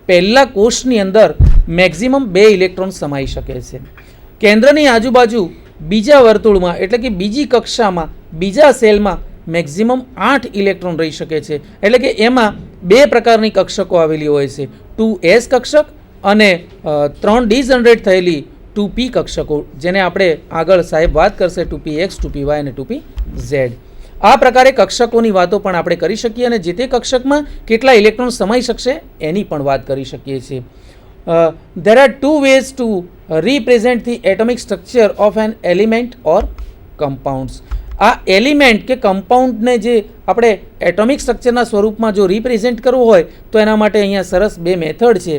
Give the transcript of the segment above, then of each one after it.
પહેલા કોષની અંદર મેક્સિમમ 2 ઇલેક્ટ્રોન સમાઈ શકે છે. કેન્દ્રની આજુબાજુ બીજા વર્તુળમાં એટલે કે બીજી કક્ષામાં બીજા સેલમાં મેક્સિમમ 8 ઇલેક્ટ્રોન રહી શકે છે. એટલે કે એમાં 2 પ્રકારની કક્ષકો આવેલી હોય છે, 2s કક્ષક અને 3 ડિજનરેટ થયેલી 2p કક્ષકો, જેને આપણે આગળ સાહેબ વાત કરશે 2px 2py અને 2pz. આ પ્રકારે કક્ષકોની વાતો પણ આપણે કરી શકીએ અને જે તે કક્ષકમાં કેટલા ઇલેક્ટ્રોન સમાઈ શકશે એની પણ વાત કરી શકીએ છીએ. There are 2 ways to represent the atomic structure of an element or compounds. આ એલિમેન્ટ કે કમ્પાઉન્ડને જે આપણે એટોમિક સ્ટ્રક્ચરના સ્વરૂપમાં જો રિપ્રેઝેન્ટ કરવું હોય તો એના માટે અહીંયા સરસ 2 મેથડ છે,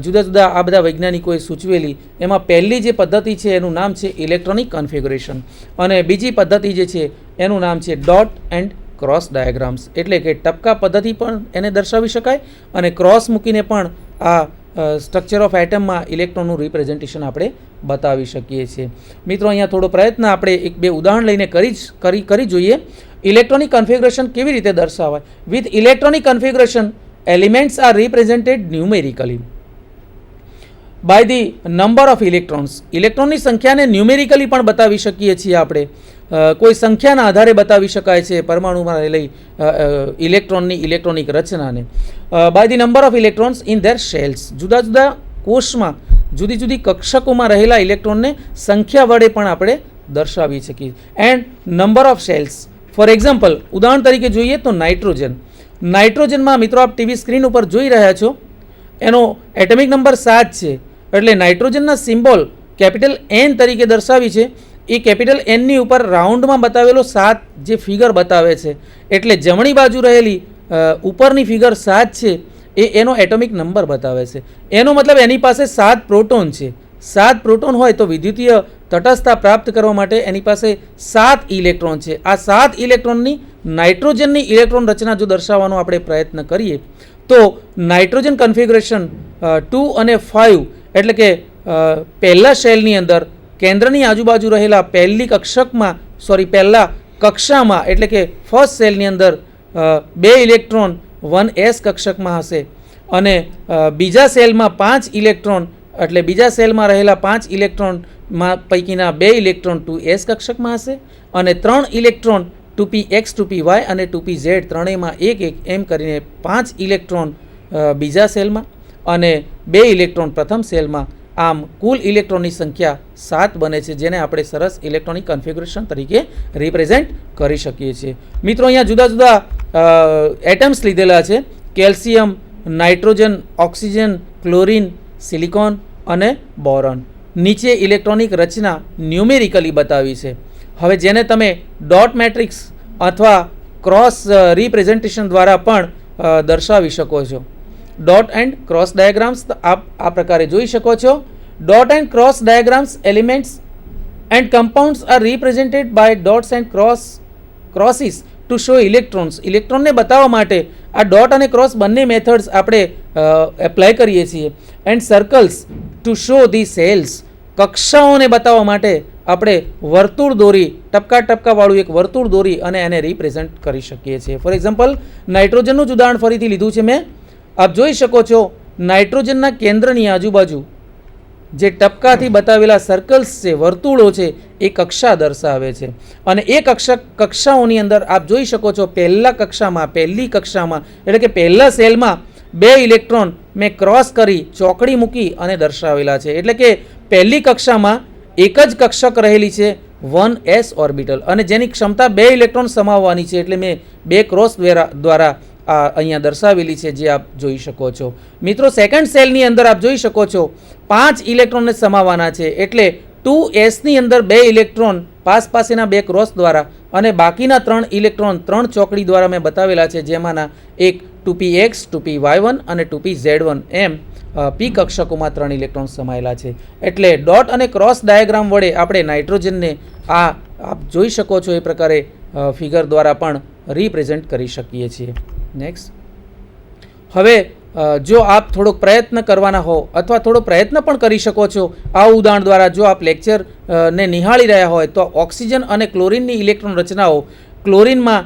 જુદા જુદા આ બધા વૈજ્ઞાનિકોએ સૂચવેલી. એમાં પહેલી જે પદ્ધતિ છે એનું નામ છે ઇલેક્ટ્રોનિક કન્ફિગ્યુરેશન અને બીજી પદ્ધતિ જે છે એનું નામ છે ડોટ એન્ડ ક્રોસ ડાયાગ્રામ્સ. એટલે કે ટપકા પદ્ધતિ પણ એને દર્શાવી શકાય અને ક્રોસ મૂકીને પણ આ સ્ટ્રક્ચર ઓફ એટમમાં ઇલેક્ટ્રોનનું રિપ્રેઝન્ટેશન આપણે બતાવી શકીએ છીએ. મિત્રો, અહીંયા થોડો પ્રયત્ન આપણે 1-2 ઉદાહરણ લઈને કરી જોઈએ. ઇલેક્ટ્રોનિક કન્ફિગ્યુરેશન કેવી રીતે દર્શાવાય? With electronic configuration elements are represented numerically by the number of electrons. ઇલેક્ટ્રોનની સંખ્યાને ન્યુમેરિકલી પણ બતાવી શકીએ છીએ આપણે. કોઈ સંખ્યાના આધારે બતાવી શકાય છે પરમાણુમાં રહેલી ઇલેક્ટ્રોનની ઇલેક્ટ્રોનિક રચનાને. By the number of electrons in their shells. જુદા જુદા કોષમાં જુદી જુદી કક્ષકોમાં રહેલા ઇલેક્ટ્રોનને સંખ્યા વડે પણ આપણે દર્શાવી શકીએ. And number of shells. For example, ઉદાહરણ તરીકે જોઈએ તો નાઇટ્રોજન. નાઇટ્રોજનમાં મિત્રો આપ ટીવી સ્ક્રીન ઉપર જોઈ રહ્યા છો, એનો એટમિક નંબર 7 છે. એટલે નાઇટ્રોજનના સિમ્બોલ કેપિટલ N તરીકે દર્શાવી છે. એ કેપિટલ Nની ઉપર રાઉન્ડમાં બતાવેલો 7 જે ફિગર બતાવે છે, એટલે જમણી બાજુ રહેલી ઉપરની ફિગર 7 છે એ એનો એટોમિક નંબર બતાવે છે. એનો મતલબ એની પાસે 7 પ્રોટોન છે. 7 પ્રોટોન હોય તો વિદ્યુતીય તટસ્થતા પ્રાપ્ત કરવા માટે એની પાસે 7 ઇલેક્ટ્રોન છે. આ 7 ઇલેક્ટ્રોનની નાઇટ્રોજનની ઇલેક્ટ્રોન રચના જો દર્શાવવાનો આપણે પ્રયત્ન કરીએ તો નાઇટ્રોજન કન્ફિગ્યુરેશન 2 અને 5 એટલે કે પહેલા શેલની અંદર કેન્દ્રની આજુબાજુ રહેલા પહેલા કક્ષામાં એટલે કે ફર્સ્ટ સેલની અંદર 2 ઇલેક્ટ્રોન 1s કક્ષકમાં હશે અને બીજા સેલમાં 5 ઇલેક્ટ્રોન એટલે બીજા સેલમાં રહેલા 5 ઇલેક્ટ્રોનમાં પૈકીના 2 ઇલેક્ટ્રોન 2s કક્ષકમાં હશે અને 3 ઇલેક્ટ્રોન 2px 2py અને 2pz ત્રણેયમાં 1 એમ કરીને 5 ઇલેક્ટ્રોન બીજા સેલમાં અને 2 ઇલેક્ટ્રોન પ્રથમ સેલમાં. આમ કુલ ઇલેક્ટ્રોનની સંખ્યા 7 બને છે, જેને આપણે સરસ ઇલેક્ટ્રોનિક કન્ફિગ્યુરેશન તરીકે રિપ્રેઝેન્ટ કરી શકીએ છીએ. મિત્રો, અહીંયા જુદા જુદા એટમ્સ લીધેલા છે: calcium, nitrogen, oxygen, chlorine, silicon અને બોરોન. નીચે ઇલેક્ટ્રોનિક રચના ન્યુમેરિકલી બતાવી છે. હવે જેને તમે ડોટ મેટ્રિક્સ અથવા ક્રોસ રિપ્રેઝન્ટેશન દ્વારા પણ દર્શાવી શકો છો. ડોટ એન્ડ ક્રોસ ડાયાગ્રામ્સ આપ આ પ્રકારે જોઈ શકો છો. Dot and cross diagrams elements and compounds are represented by dots and crosses to show electrons. ઇલેક્ટ્રોનને બતાવવા માટે આ ડોટ અને ક્રોસ બંને મેથડ્સ આપણે એપ્લાય કરીએ છીએ. And circles to show the shells. કક્ષાઓને બતાવવા માટે આપણે વર્તુળ દોરી ટપકાવાળું એક વર્તુળ દોરી અને એને રિપ્રેઝેન્ટ કરી શકીએ છીએ. ફોર એક્ઝામ્પલ, નાઇટ્રોજનનું જ ઉદાહરણ ફરીથી લીધું છે મેં. આપ જોઈ શકો છો નાઇટ્રોજનના કેન્દ્રની આજુબાજુ જે ટપકાથી બતાવેલા સર્કલ્સ છે, વર્તુળો છે, એ કક્ષા દર્શાવે છે અને એ કક્ષાઓની અંદર આપ જોઈ શકો છો પહેલી કક્ષામાં એટલે કે પહેલા સેલમાં 2 ઇલેક્ટ્રોન મેં ક્રોસ કરી ચોકડી મૂકી અને દર્શાવેલા છે. એટલે કે પહેલી કક્ષામાં એક જ કક્ષક રહેલી છે 1s ઓર્બિટલ અને જેની ક્ષમતા 2 ઇલેક્ટ્રોન સમાવવાની છે. એટલે મેં 2 ક્રોસ દ્વારા અહીંયા દર્શાવેલી છે, જે આપ જોઈ શકો છો. મિત્રો, સેકન્ડ સેલની અંદર આપ જોઈ શકો છો 5 ઇલેક્ટ્રોનને સમાવવાના છે. એટલે 2sની અંદર 2 ઇલેક્ટ્રોન પાસેના 2 ક્રોસ દ્વારા અને બાકીના 3 ઇલેક્ટ્રોન 3 ચોકડી દ્વારા મેં બતાવેલા છે, જેમાંના એક 2px 2py1 અને 2pz1 એમ p કક્ષકોમાં 3 ઇલેક્ટ્રોન સમાયેલા છે. એટલે ડોટ અને ક્રોસ ડાયાગ્રામ વડે આપણે નાઇટ્રોજનને આપ જોઈ શકો છો એ પ્રકારે ફિગર દ્વારા પણ રિપ્રેઝેન્ટ કરી શકીએ છીએ. નેક્સ્ટ, હવે જો આપ થોડોક પ્રયત્ન કરવાના હો અથવા થોડો પ્રયત્ન પણ કરી શકો છો આ ઉદાહરણ દ્વારા. જો આપ લેક્ચરને નિહાળી રહ્યા હોય તો ઓક્સિજન અને ક્લોરિનની ઇલેક્ટ્રોન રચનાઓ. ક્લોરિનમાં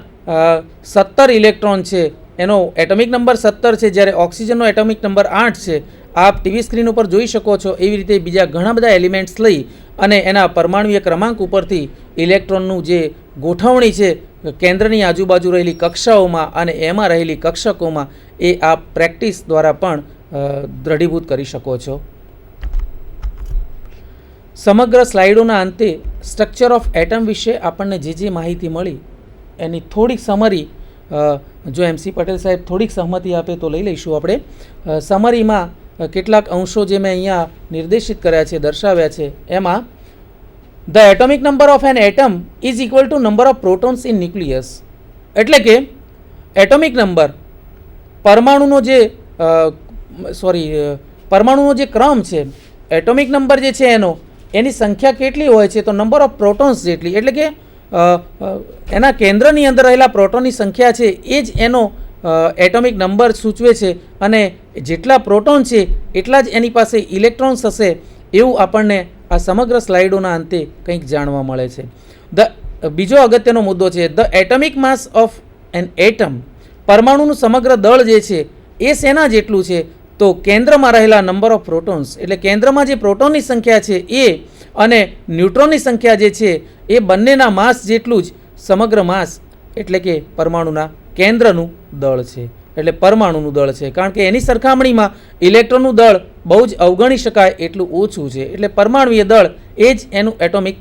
17 ઇલેક્ટ્રોન છે એનો એટોમિક નંબર 17 છે, જ્યારે ઓક્સિજનનો એટોમિક નંબર 8 છે. આપ ટીવી સ્ક્રીન ઉપર જોઈ શકો છો. એવી રીતે બીજા ઘણા બધા એલિમેન્ટ્સ લઈ અને એના પરમાણુય ક્રમાંક ઉપરથી ઇલેક્ટ્રોનનું જે ગોઠવણી છે કેન્દ્રની આજુબાજુ રહેલી કક્ષાઓમાં અને એમાં રહેલી કક્ષકોમાં, એ આપ પ્રેક્ટિસ દ્વારા પણ દ્રઢીભૂત કરી શકો છો. સમગ્ર સ્લાઇડોના અંતે સ્ટ્રક્ચર ઓફ એટમ વિશે આપણને જે માહિતી મળી એની થોડીક સમરી જો MC પટેલ સાહેબ થોડીક સહમતિ આપે તો લઈ લઈશું આપણે. સમરીમાં કેટલાક અંશો જે મેં અહીંયા નિર્દેશિત કર્યા છે, દર્શાવ્યા છે, એમાં the atomic number of an atom is equal to number of protons in nucleus. એટલે કે એટોમિક નંબર પરમાણુનો જે પરમાણુનો જે ક્રમ છે, એટોમિક નંબર જે છે એની સંખ્યા કેટલી હોય છે, તો નંબર ઓફ પ્રોટોન્સ જેટલી. એટલે કે એના કેન્દ્રની અંદર રહેલા પ્રોટોનની સંખ્યા છે એ જ એનો એટોમિક નંબર સૂચવે છે, અને જેટલા પ્રોટોન છે એટલા જ એની પાસે ઇલેક્ટ્રોન્સ હશે, એવું આપણને આ સમગ્ર સ્લાઇડોના અંતે કંઈક જાણવા મળે છે. બીજો અગત્યનો મુદ્દો છે the atomic mass of an atom. પરમાણુનું સમગ્ર દળ જે છે એ શેના જેટલું છે, તો કેન્દ્રમાં રહેલા નંબર ઓફ પ્રોટોન્સ, એટલે કેન્દ્રમાં જે પ્રોટોનની સંખ્યા છે એ અને ન્યુટ્રોનની સંખ્યા જે છે એ બંનેના માસ જેટલું જ સમગ્ર માસ એટલે કે પરમાણુના કેન્દ્રનું દળ છે, એટલે પરમાણુનું દળ છે. કારણ કે એની સરખામણીમાં ઇલેક્ટ્રોનનું દળ બહુ જ અવગણી શકાય એટલું ઓછું છે. એટલે પરમાણુય દળ એ જ એનું એટોમિક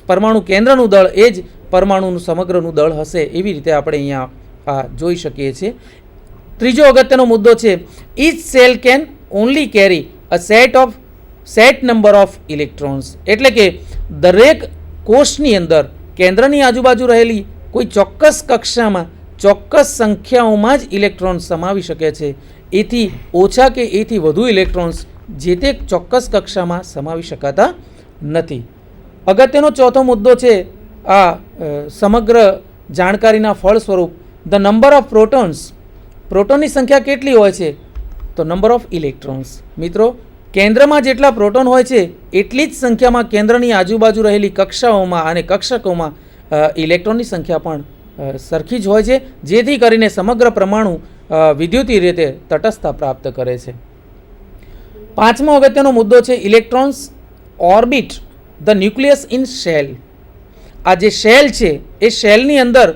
પરમાણુ કેન્દ્રનું દળ એ જ પરમાણુનું સમગ્રનું દળ હશે. એવી રીતે આપણે અહીંયા આ જોઈ શકીએ છીએ. ત્રીજો અગત્યનો મુદ્દો છે each shell can only carry a set number of electrons. એટલે કે દરેક કોષની અંદર કેન્દ્રની આજુબાજુ રહેલી કોઈ ચોક્કસ કક્ષામાં ચોક્કસ સંખ્યાઓમાં જ ઇલેક્ટ્રોન્સ સમાવી શકે છે. એથી ઓછા કે એથી વધુ ઇલેક્ટ્રોન્સ જે તે ચોક્કસ કક્ષામાં સમાવી શકાતા નથી. અગત્યનો ચોથો મુદ્દો છે આ સમગ્ર જાણકારીના ફળ સ્વરૂપ ધ નંબર ઓફ પ્રોટોન્સ. પ્રોટોનની સંખ્યા કેટલી હોય છે, તો નંબર ઓફ ઇલેક્ટ્રોન્સ. મિત્રો, કેન્દ્રમાં જેટલા પ્રોટોન હોય છે એટલી જ સંખ્યામાં કેન્દ્રની આજુબાજુ રહેલી કક્ષાઓમાં અને કક્ષકોમાં ઇલેક્ટ્રોનની સંખ્યા પણ સરખી જ હોય છે, જેથી કરીને સમગ્ર પરમાણુ વિદ્યુતીય રીતે તટસ્થતા પ્રાપ્ત કરે છે. પાંચમો અગત્યનો મુદ્દો છે electrons orbit the nucleus in shell. આ જે શેલ છે એ શેલની અંદર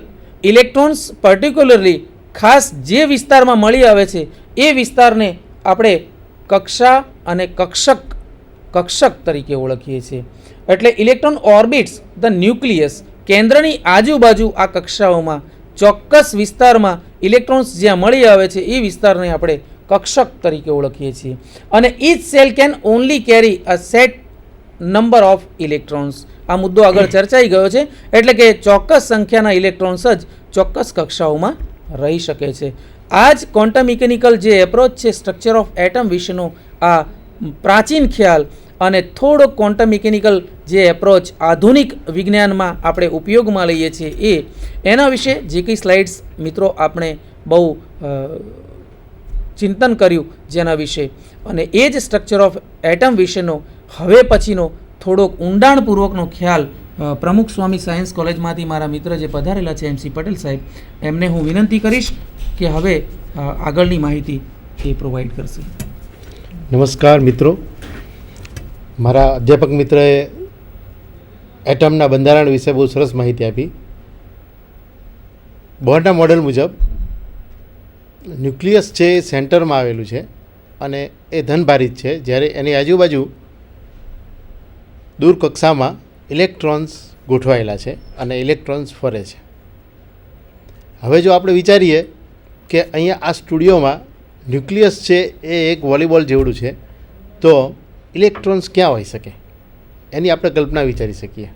ઇલેક્ટ્રોન્સ પર્ટિક્યુલરલી ખાસ જે વિસ્તારમાં મળી આવે છે એ વિસ્તારને આપણે કક્ષા અને કક્ષક તરીકે ઓળખીએ છીએ. એટલે ઇલેક્ટ્રોન ઓર્બિટ્સ ધ ન્યુક્લિયસ, કેન્દ્રની આજુબાજુ આ કક્ષાઓમાં ચોક્કસ વિસ્તારમાં ઇલેક્ટ્રોન્સ જ્યાં મળી આવે છે એ વિસ્તારને આપણે કક્ષક તરીકે ઓળખીએ છીએ. અને each shell can only carry a set number of electrons. આ મુદ્દો આગળ ચર્ચાઈ ગયો છે. એટલે કે ચોક્કસ સંખ્યાના ઇલેક્ટ્રોન્સ જ ચોક્કસ કક્ષાઓમાં રહી શકે છે. આ જ ક્વોન્ટમ મિકેનિકલ જે એપ્રોચ છે સ્ટ્રક્ચર ઓફ એટમ વિશેનો આ પ્રાચીન ખ્યાલ અને થોડો ક્વોન્ટમ મિકેનિકલ જે એપ્રોચ આધુનિક વિજ્ઞાનમાં આપણે ઉપયોગમાં લઈએ છીએ એના વિશે જે કંઈ સ્લાઇડ્સ મિત્રો આપણે બહુ ચિંતન કર્યું જેના વિશે, અને એ જ સ્ટ્રક્ચર ઓફ એટમ વિશેનો હવે પછીનો થોડોક ઊંડાણપૂર્વકનો ખ્યાલ પ્રમુખ સ્વામી સાયન્સ કોલેજમાંથી મારા મિત્ર જે પધારેલા છે MC પટેલ સાહેબ, એમને હું વિનંતી કરીશ કે હવે આગળની માહિતી એ પ્રોવાઈડ કરશે. નમસ્કાર મિત્રો, મારા અધ્યાપક મિત્રએ એટમના બંધારણ વિશે બહુ સરસ માહિતી આપી. બોર્ડના મોડેલ મુજબ ન્યુક્લિયસ છે એ સેન્ટરમાં આવેલું છે અને એ ધનભારિત છે, જ્યારે એની આજુબાજુ દૂર કક્ષામાં ઇલેક્ટ્રોન્સ ગોઠવાયેલા છે અને ઇલેક્ટ્રોન્સ ફરે છે. હવે જો આપણે વિચારીએ કે અહીંયા આ સ્ટુડિયોમાં ન્યુક્લિયસ છે એ એક વોલીબોલ જેવડું છે, તો ઇલેક્ટ્રોન્સ ક્યાં હોઈ શકે એની આપણે કલ્પના વિચારી શકીએ.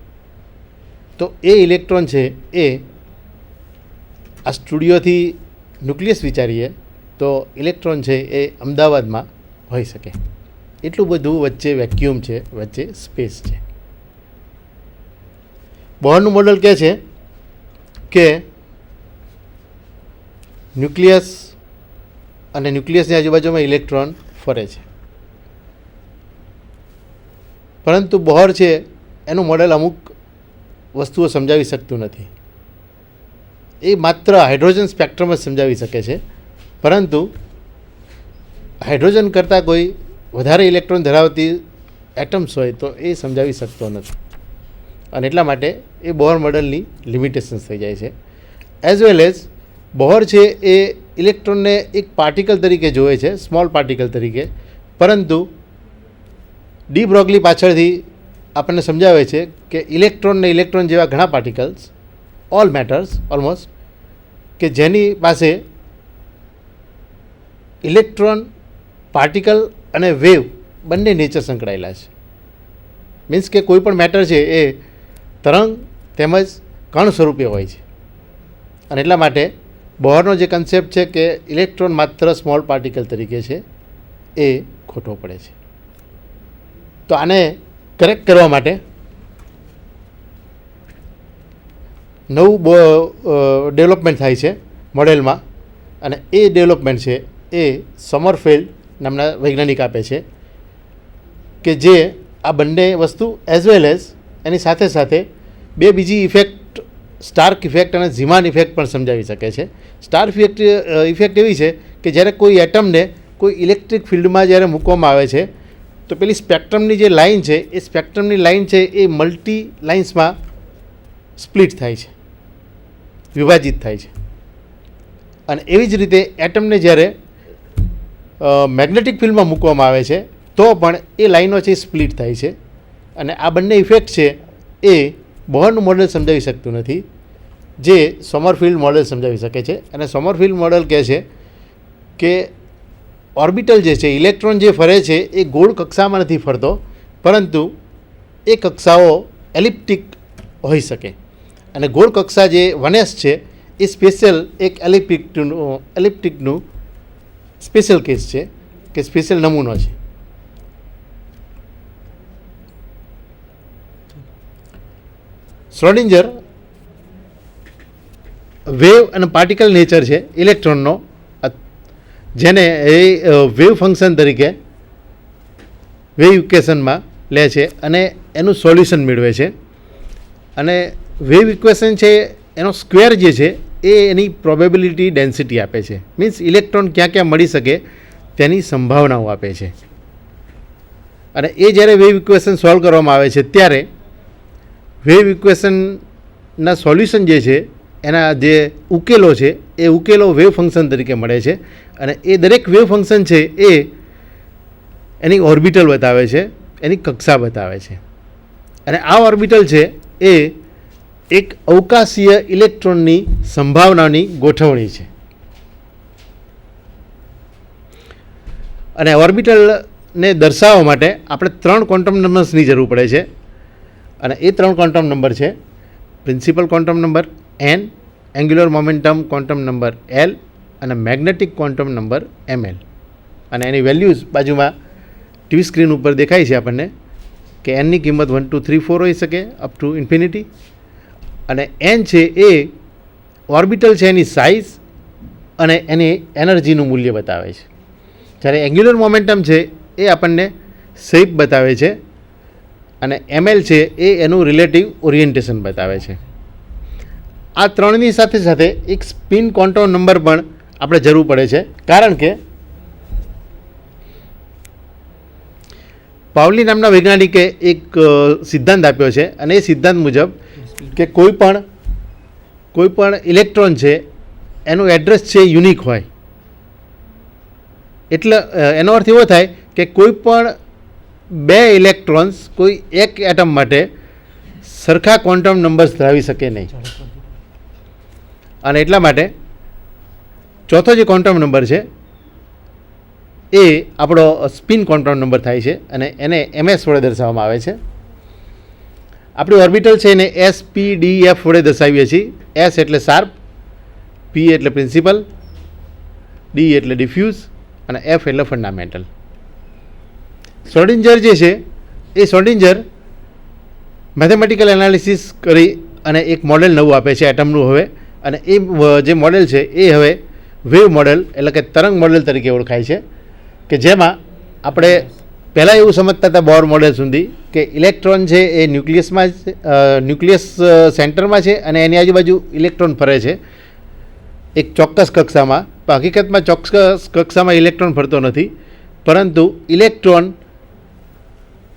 તો એ ઇલેક્ટ્રોન છે એ આ સ્ટુડિયોથી ન્યુક્લિયસ વિચારીએ તો ઇલેક્ટ્રોન છે એ અમદાવાદમાં હોઈ શકે. એટલું બધું વચ્ચે વેક્યુમ છે, વચ્ચે સ્પેસ છે. બોર્નનું મોડલ કહે છે કે ન્યુક્લિયસ અને ન્યુક્લિયસની આજુબાજુમાં ઇલેક્ટ્રોન ફરે છે, પરંતુ બોહર છે એનું મોડેલ અમુક વસ્તુઓ સમજાવી શકતું નથી. એ માત્ર હાઇડ્રોજન સ્પેક્ટ્રમ જ સમજાવી શકે છે, પરંતુ હાઇડ્રોજન કરતાં કોઈ વધારે ઇલેક્ટ્રોન ધરાવતી એટમ્સ હોય તો એ સમજાવી શકતો નથી, અને એટલા માટે એ બોહર મોડલની લિમિટેશન્સ થઈ જાય છે. એઝ વેલ એઝ બોહર છે એ ઇલેક્ટ્રોનને એક પાર્ટિકલ તરીકે જોવે છે, સ્મોલ પાર્ટિકલ તરીકે, પરંતુ ડી બ્રોગલી પાછળથી આપણને સમજાવે છે કે ઇલેક્ટ્રોન ને ઇલેક્ટ્રોન જેવા ઘણા પાર્ટિકલ્સ, ઓલ મેટર્સ ઓલમોસ્ટ, કે જેની પાસે ઇલેક્ટ્રોન, પાર્ટિકલ અને વેવ બંને નેચર સંકળાયેલા છે. મીન્સ કે કોઈ પણ મેટર છે એ તરંગ તેમજ કણ સ્વરૂપે હોય છે, અને એટલા માટે બોહરનો જે કન્સેપ્ટ છે કે ઇલેક્ટ્રોન માત્ર સ્મોલ પાર્ટિકલ તરીકે છે એ ખોટો પડે છે. તો આને કરેક્ટ કરવા માટે નવું ડેવલપમેન્ટ થાય છે મોડેલમાં, અને એ ડેવલપમેન્ટ છે એ સમરફેલ્ડ નામના વૈજ્ઞાનિક આપે છે, કે જે આ બંને વસ્તુ એઝ વેલ એઝ એની સાથે સાથે બે બીજી ઇફેક્ટ, સ્ટાર્ક ઇફેક્ટ અને ઝીમાન ઇફેક્ટ પણ સમજાવી શકે છે. સ્ટાર્ક ઇફેક્ટ એવી છે કે જ્યારે કોઈ એટમને કોઈ ઇલેક્ટ્રિક ફિલ્ડમાં જ્યારે મૂકવામાં આવે છે તો પેલી સ્પેક્ટ્રમની જે લાઇન છે એ સ્પેક્ટ્રમની લાઇન છે એ મલ્ટી લાઇન્સમાં સ્પ્લિટ થાય છે, વિભાજિત થાય છે. અને એવી જ રીતે એટમને જ્યારે મેગ્નેટિક ફિલ્ડમાં મૂકવામાં આવે છે તો પણ એ લાઈનો છે સ્પ્લિટ થાય છે. અને આ બંને ઇફેક્ટ છે એ બોહરનું મોડેલ સમજાવી શકતું નથી, જે સોમરફિલ્ડ મોડેલ સમજાવી શકે છે. અને સોમરફિલ્ડ મોડેલ કહે છે કે ઓર્બિટલ જે છે, ઇલેક્ટ્રોન જે ફરે છે એ ગોળ કક્ષામાં નથી ફરતો, પરંતુ એ કક્ષાઓ એલિપ્ટિક હોઈ શકે, અને ગોળ કક્ષા જે 1s છે એ સ્પેશિયલ એક એલિપ્ટિકનું સ્પેશિયલ કેસ છે, કે સ્પેશિયલ નમૂનો છે. શ્રોડિંજર વેવ અને પાર્ટિકલ નેચર છે ઇલેક્ટ્રોનનો, જેને એ વેવ ફંક્શન તરીકે વેવ ઇક્વેશનમાં લે છે અને એનું સોલ્યુશન મેળવે છે. અને વેવ ઇક્વેશન છે એનો સ્ક્વેર જે છે એ એની પ્રોબેબિલિટી ડેન્સિટી આપે છે, મીન્સ ઇલેક્ટ્રોન ક્યાં ક્યાં મળી શકે તેની સંભાવનાઓ આપે છે. અને એ જ્યારે વેવ ઇક્વેશન સોલ્વ કરવામાં આવે છે ત્યારે વેવ ઇક્વેશનના સોલ્યુશન જે છે એના જે ઉકેલો છે એ ઉકેલો વેવ ફંક્શન તરીકે મળે છે. અને એ દરેક વેવ ફંક્શન છે એ એની ઓર્બિટલ બતાવે છે, એની કક્ષા બતાવે છે. અને આ ઓર્બિટલ છે એ એક અવકાશીય ઇલેક્ટ્રોનની સંભાવનાની ગોઠવણી છે. અને ઓર્બિટલને દર્શાવવા માટે આપણે 3 ક્વોન્ટમ નંબર્સની જરૂર પડે છે. અને એ 3 ક્વોન્ટમ નંબર છે principal quantum number n, angular momentum quantum number l અને મેગ્નેટિક ક્વોન્ટમ નંબર ml. અને એની વેલ્યુઝ બાજુમાં ટીવી સ્ક્રીન ઉપર દેખાય છે આપણને, કે nની કિંમત 1 2 3 4 હોઈ શકે અપ ટુ ઇન્ફિનિટી. અને n છે એ ઓર્બિટલ છે એની સાઇઝ અને એની એનર્જીનું મૂલ્ય બતાવે છે, જ્યારે એન્ગ્યુલર મોમેન્ટમ છે એ આપણને શેપ બતાવે છે, અને ml છે એ એનું રિલેટિવ ઓરિએન્ટેશન બતાવે છે. આ ત્રણની સાથે સાથે એક સ્પિન ક્વોન્ટમ નંબર પણ આપણે જરૂર પડે છે, કારણ કે પાઉલી નામના વૈજ્ઞાનિકે એક સિદ્ધાંત આપ્યો છે, અને એ સિદ્ધાંત મુજબ કે કોઈ પણ ઇલેક્ટ્રોન છે એનું એડ્રેસ છે યુનિક હોય. એટલે એનો અર્થ એવો થાય કે કોઈ પણ 2 ઇલેક્ટ્રોન્સ કોઈ એક એટમ માટે સરખા ક્વોન્ટમ નંબર્સ ધરાવી શકે નહીં. અને એટલા માટે ચોથો જે ક્વોન્ટમ નંબર છે એ આપણો સ્પિન ક્વોન્ટમ નંબર થાય છે, અને એને ms વડે દર્શાવવામાં આવે છે. આપણી ઓર્બિટલ છે એને s p d f વડે દર્શાવીએ છીએ. s એટલે શાર્પ, p એટલે પ્રિન્સિપલ, d એટલે ડિફ્યુઝ અને f એટલે ફંડામેન્ટલ. શ્રોડિંજર જે છે એ શ્રોડિંજર મેથેમેટિકલ એનાલિસિસ કરી અને એક મોડેલ નવું આપે છે એટમનું હવે. અને એ જે મોડેલ છે એ હવે વેવ મોડેલ એટલે કે તરંગ મોડેલ તરીકે ઓળખાય છે, કે જેમાં આપણે પહેલાં એવું સમજતા હતા બોર મોડેલ સુધી કે ઇલેક્ટ્રોન છે એ ન્યુક્લિયસ સેન્ટરમાં છે અને એની આજુબાજુ ઇલેક્ટ્રોન ફરે છે, એક ચોક્કસ કક્ષામાં, પણ હકીકતમાં ચોક્કસ કક્ષામાં ઇલેક્ટ્રોન ફરતો નથી, પરંતુ ઇલેક્ટ્રોન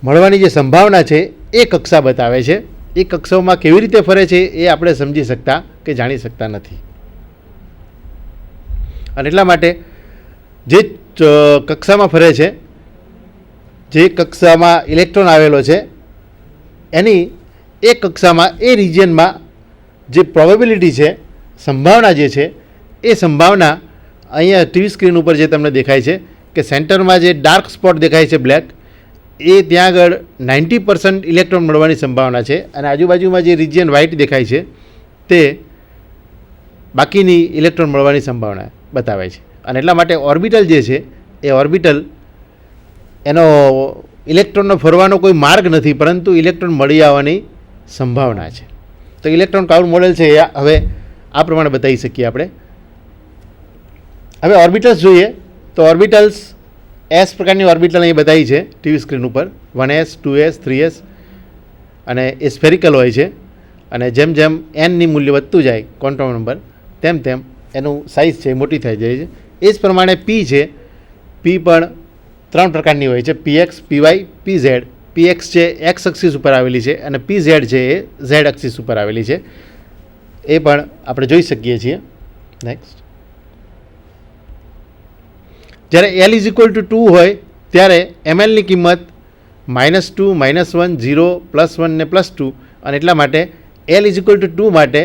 મળવાની જે સંભાવના છે એ કક્ષા બતાવે છે. એ કક્ષાઓમાં કેવી રીતે ફરે છે એ આપણે સમજી શકતા કે જાણી શકતા નથી. અને એટલા માટે જે કક્ષામાં ફરે છે, જે કક્ષામાં ઇલેક્ટ્રોન આવેલો છે, એની એ કક્ષામાં એ રિજિયનમાં જે પ્રોબેબિલિટી છે, સંભાવના જે છે, એ સંભાવના અહીંયા ટીવી સ્ક્રીન ઉપર જે તમને દેખાય છે કે સેન્ટરમાં જે ડાર્ક સ્પોટ દેખાય છે બ્લેક, એ ત્યાં આગળ 90% ઇલેક્ટ્રોન મળવાની સંભાવના છે, અને આજુબાજુમાં જે રિજિયન વ્હાઇટ દેખાય છે તે બાકીની ઇલેક્ટ્રોન મળવાની સંભાવના બતાવે છે. અને એટલા માટે ઓર્બિટલ જે છે એ ઓર્બિટલ એનો ઇલેક્ટ્રોનનો ફરવાનો કોઈ માર્ગ નથી, પરંતુ ઇલેક્ટ્રોન મળી આવવાની સંભાવના છે. તો ઇલેક્ટ્રોન ક્લાઉડ મોડેલ છે એ હવે આ પ્રમાણે બતાવી શકીએ આપણે. હવે ઓર્બિટલ્સ જોઈએ તો ઓર્બિટલ્સ એસ પ્રકારની ઓર્બિટલ અહીં બતાવી છે ટીવી સ્ક્રીન ઉપર, 1s 2s 3s, અને એ સ્ફેરિકલ હોય છે. અને જેમ જેમ એનની મૂલ્ય વધતું જાય ક્વોન્ટમ નંબર, તેમ તેમ એનું સાઇઝ છે એ મોટી થઈ જાય છે. એ જ પ્રમાણે પી છે, પી પણ 3 પ્રકારની હોય છે, પીએક્સ, પીવાય, પીઝેડ. પીએક્સ છે એક્સ એક્સિસ ઉપર આવેલી છે, અને પીઝેડ છે એ ઝેડ એક્સિસ ઉપર આવેલી છે. એ પણ આપણે જોઈ શકીએ છીએ. નેક્સ્ટ, જ્યારે એલ ઇઝ ઇક્વલ ટુ 2 હોય ત્યારે એમએલની કિંમત -2, -1, 0, +1 ને +2, અને એટલા માટે એલ ઇઝ ઇક્વલ ટુ 2 માટે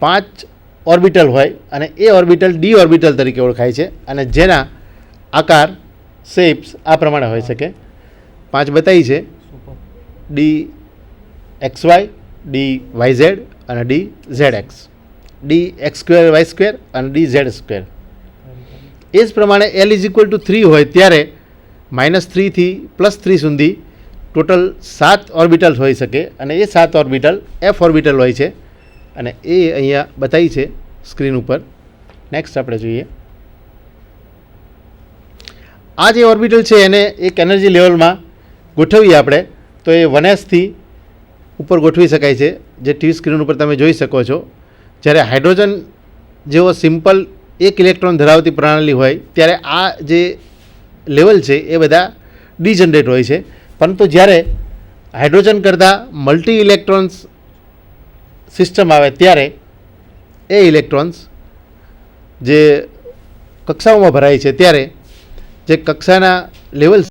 5 ઓર્બિટલ હોય, અને એ ઓર્બિટલ ડી ઓર્બિટલ તરીકે ઓળખાય છે, અને જેના આકાર શેપ્સ આ પ્રમાણે હોઈ શકે. 5 બતાવી છે, ડી XY, ડી YZ અને D ZX, D X2 Y2 અને ડી Z2. એ જ પ્રમાણે એલ ઇઝ ઇક્વલ ટુ 3 હોય ત્યારે -3 થી +3 સુધી ટોટલ 7 ઓર્બિટલ હોઈ શકે, અને એ 7 ઓર્બિટલ એફ ઓર્બિટલ હોય છે, અને એ અહીંયા બતાવી છે સ્ક્રીન ઉપર. નેક્સ્ટ આપણે જોઈએ, આ જે ઓર્બિટલ છે એને એક એનર્જી લેવલમાં ગોઠવીએ આપણે તો એ 1s થી ઉપર ગોઠવી શકાય છે, જે ટીવી સ્ક્રીન ઉપર તમે જોઈ શકો છો. જ્યારે હાઇડ્રોજન જેવો સિમ્પલ એક ઇલેક્ટ્રોન ધરાવતી પ્રણાલી હોય ત્યારે આ જે લેવલ છે એ બધા ડીજનરેટ હોય છે, પરંતુ જ્યારે હાઇડ્રોજન કરતાં મલ્ટી ઇલેક્ટ્રોન્સ સિસ્ટમ આવે ત્યારે એ ઇલેક્ટ્રોન્સ જે કક્ષાઓમાં ભરાય છે ત્યારે જે કક્ષાના લેવલ